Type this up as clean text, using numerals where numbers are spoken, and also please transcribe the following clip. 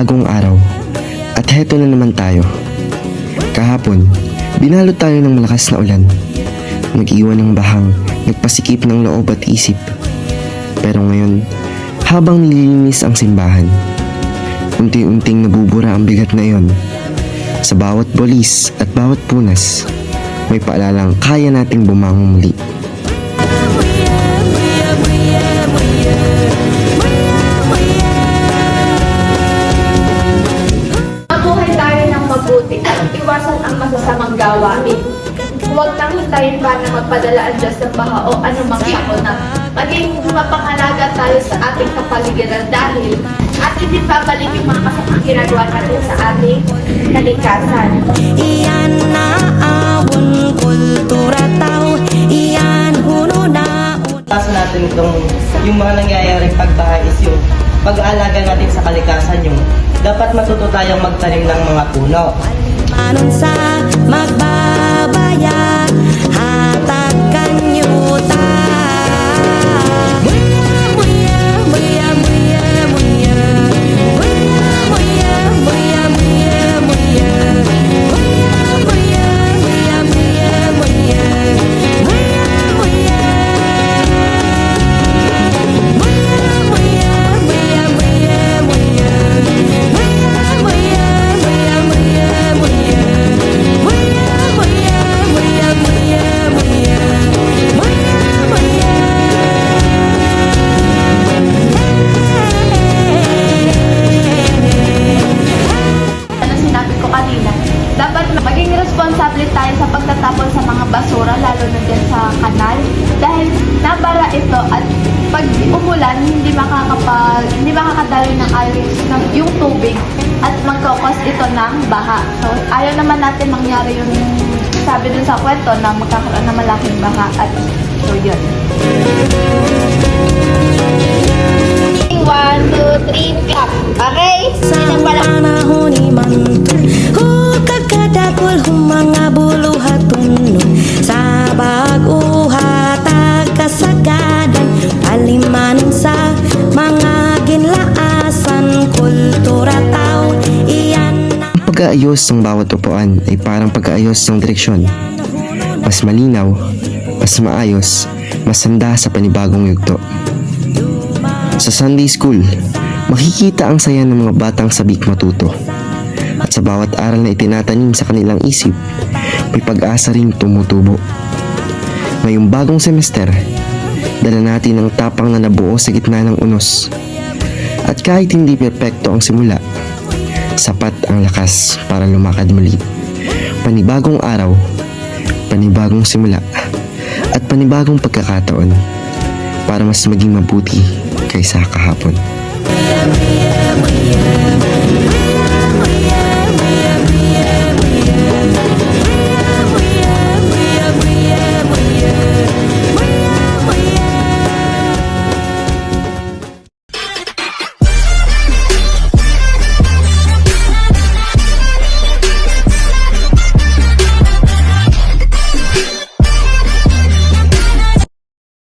panibagong araw. At heto na naman tayo. Kahapon, binalot tayo ng malakas na ulan. Nag-iwan ng bahang, nagpasikip ng loob at isip. Pero ngayon, habang nililinis ang simbahan, unti-unting nabubura ang bigat na iyon. Sa bawat bolis at bawat punas, may paalalang kaya nating bumangon muli. Mabuhay tayo ng mabuti at iwasan ang masasamang gawain. Huwag nang hintayin pa na magpadala ang Diyos ng baha o anumang sakuna. Maging mapangalaga tayo sa ating kapaligiran dahil ating din babalik yung mga masamang ginagawa natin sa ating kalikasan. Iyan na awon kultura tao, iyan huno na. Kaso natin yung mga nangyayaring pagbaha is yung pag-aalaga natin sa kalikasan, yung dapat matuto tayong magtanim ng mga puno. Anon sa magbabaya, hatag kanyuta. Dapat maging responsable tayo sa pagtatapon sa mga basura, lalo na dyan sa kanal. Dahil nabara ito at pag umulan, hindi makakadaloy ng ayos yung tubig at magkakos ito ng baha. So, ayaw naman natin mangyari yung sabi dun sa kwento na magkakaroon ng malaking baha at so yun. 1, 2, 3, clap! Okay? Sa panahon ni Manto, kagkadakol mga buluhaton sa baguha tagkasagadan, palimanon sa mga ginlaasan, kultura tao, iyan na. Ang pag-aayos ng bawat upuan ay parang pag-aayos ng direksyon. Mas malinaw, mas maayos, mas handa sa panibagong yugto. Sa Sunday School, makikita ang saya ng mga batang sabik matuto. At sa bawat aral na itinatanim sa kanilang isip, may pag-asa ring tumutubo. Ngayong bagong semester, dala natin ang tapang na nabuo sa gitna ng unos. At kahit hindi perpekto ang simula, sapat ang lakas para lumakad muli. Panibagong araw, panibagong simula, at panibagong pagkakataon para mas maging mabuti kaysa kahapon. Yeah.